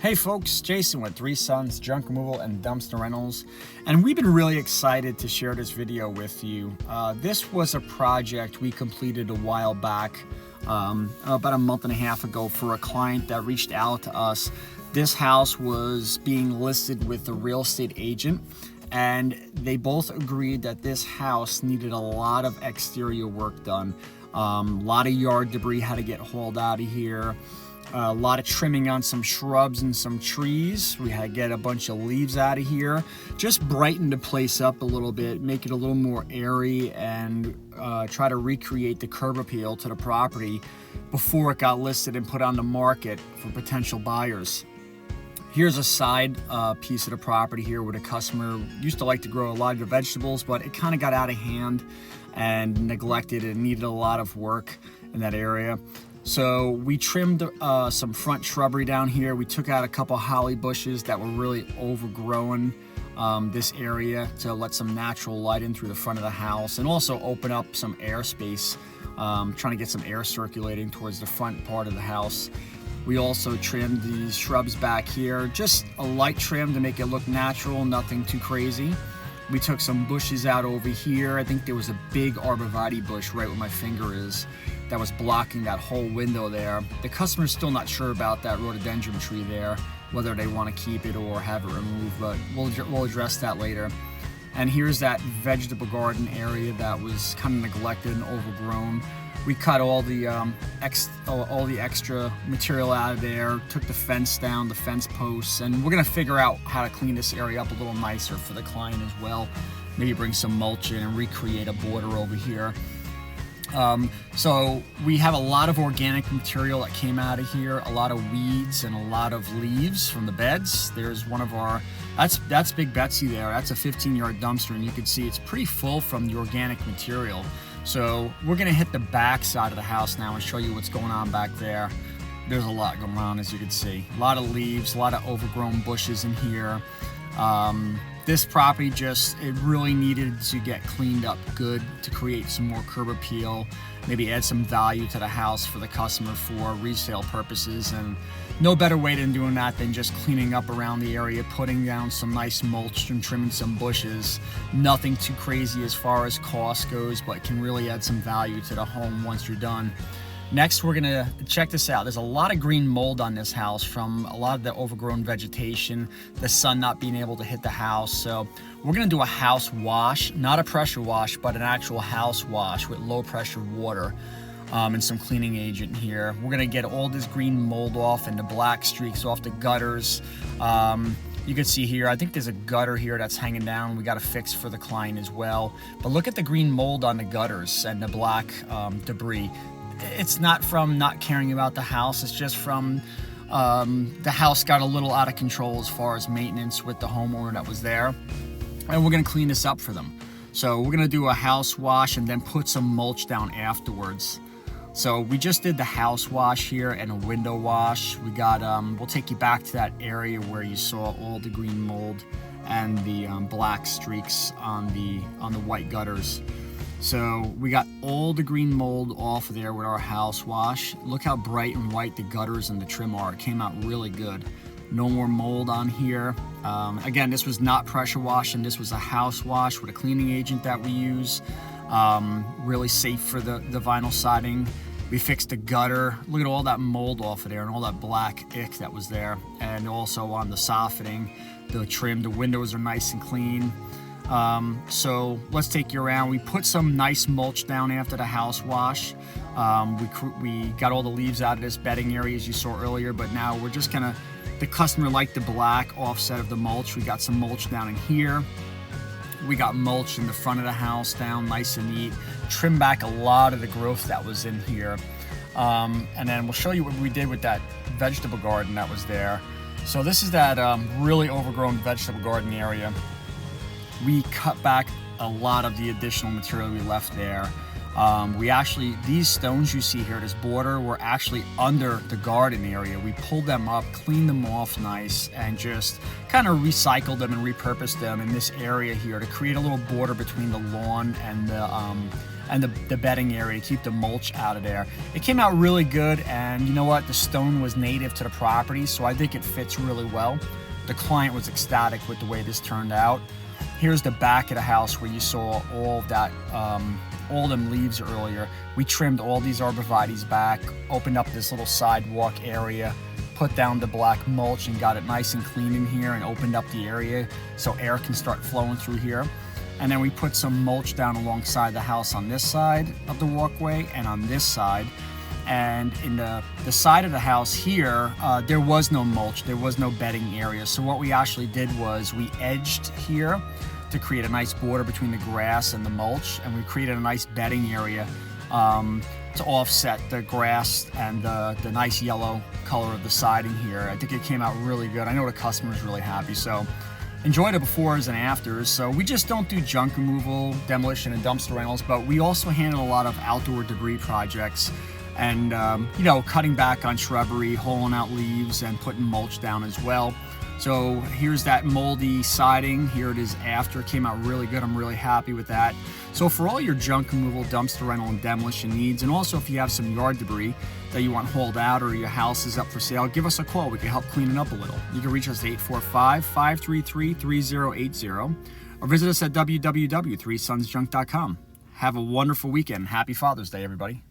Hey folks, Jason with Three Sons Junk Removal and Dumpster Rentals, and we've been really excited to share this video with you. This was a project we completed a while back, about a month and a half ago, for a client that reached out to us. This house was being listed with a real estate agent, and they both agreed that this house needed a lot of exterior work done. A lot of yard debris had to get hauled out of here. A lot of trimming on some shrubs and some trees. We had to get a bunch of leaves out of here. Just brighten the place up a little bit, make it a little more airy, and try to recreate the curb appeal to the property before it got listed and put on the market for potential buyers. Here's a side piece of the property here where the customer used to like to grow a lot of the vegetables, but it kind of got out of hand and neglected and needed a lot of work in that area. So we trimmed some front shrubbery down here. We took out a couple holly bushes that were really overgrowing this area to let some natural light in through the front of the house, and also open up some airspace, trying to get some air circulating towards the front part of the house. We also trimmed these shrubs back here, just a light trim to make it look natural, nothing too crazy. We took some bushes out over here. I think there was a big arborvitae bush right where my finger is that was blocking that whole window there. The customer's still not sure about that rhododendron tree there, whether they want to keep it or have it removed, but we'll address that later. And here's that vegetable garden area that was kind of neglected and overgrown. We cut all the extra material out of there, took the fence down, the fence posts, and we're gonna figure out how to clean this area up a little nicer for the client as well. Maybe bring some mulch in and recreate a border over here. So we have a lot of organic material that came out of here, a lot of weeds and a lot of leaves from the beds. There's one of our, that's Big Betsy there. That's a 15-yard dumpster, and you can see it's pretty full from the organic material. So we're gonna hit the back side of the house now and show you what's going on back there. There's a lot going on, as you can see. A lot of leaves, a lot of overgrown bushes in here. This property it really needed to get cleaned up good to create some more curb appeal, maybe add some value to the house for the customer for resale purposes. And no better way than doing that than just cleaning up around the area, putting down some nice mulch and trimming some bushes. Nothing too crazy as far as cost goes, but can really add some value to the home once you're done. Next, we're gonna check this out. There's a lot of green mold on this house from a lot of the overgrown vegetation, the sun not being able to hit the house. So we're gonna do a house wash, not a pressure wash, but an actual house wash with low pressure water and some cleaning agent here. We're gonna get all this green mold off and the black streaks off the gutters. You can see here, I think there's a gutter here that's hanging down. We got to fix for the client as well. But look at the green mold on the gutters and the black debris. It's not from not caring about the house, it's just from the house got a little out of control as far as maintenance with the homeowner that was there. And we're gonna clean this up for them. So we're gonna do a house wash and then put some mulch down afterwards. So we just did the house wash here and a window wash. We got, we'll take you back to that area where you saw all the green mold and the black streaks on the white gutters. So we got all the green mold off of there with our house wash. Look how bright and white the gutters and the trim are. It came out really good. No more mold on here. Again, this was not pressure wash, and this was a house wash with a cleaning agent that we use. Really safe for the vinyl siding. We fixed the gutter. Look at all that mold off of there and all that black ick that was there. And also on the soffitting, the trim, the windows are nice and clean. So let's take you around. We put some nice mulch down after the house wash. We got all the leaves out of this bedding area, as you saw earlier, but now we're just gonna, the customer liked the black offset of the mulch. We got some mulch down in here. We got mulch in the front of the house down nice and neat. Trim back a lot of the growth that was in here. And then we'll show you what we did with that vegetable garden that was there. So this is that really overgrown vegetable garden area. We cut back a lot of the additional material we left there. These stones you see here, this border, were actually under the garden area. We pulled them up, cleaned them off nice, and just kind of recycled them and repurposed them in this area here to create a little border between the lawn and and the bedding area to keep the mulch out of there. It came out really good, and you know what? The stone was native to the property, so I think it fits really well. The client was ecstatic with the way this turned out. Here's the back of the house where you saw all that, all them leaves earlier. We trimmed all these arborvitaes back, opened up this little sidewalk area, put down the black mulch and got it nice and clean in here, and opened up the area so air can start flowing through here. And then we put some mulch down alongside the house on this side of the walkway and on this side. And in the side of the house here, there was no mulch, there was no bedding area. So what we actually did was we edged here to create a nice border between the grass and the mulch, and we created a nice bedding area to offset the grass and the nice yellow color of the siding here. I think it came out really good. I know the customer's really happy, so enjoy the befores and afters. So we just don't do junk removal, demolition, and dumpster rentals, but we also handle a lot of outdoor debris projects, and you know, cutting back on shrubbery, hauling out leaves, and putting mulch down as well. So here's that moldy siding. Here it is after. It came out really good. I'm really happy with that. So for all your junk removal, dumpster rental, and demolition needs, and also if you have some yard debris that you want hauled out or your house is up for sale, give us a call. We can help clean it up a little. You can reach us at 845-533-3080 or visit us at www.threesonsjunk.com. Have a wonderful weekend. Happy Father's Day, everybody.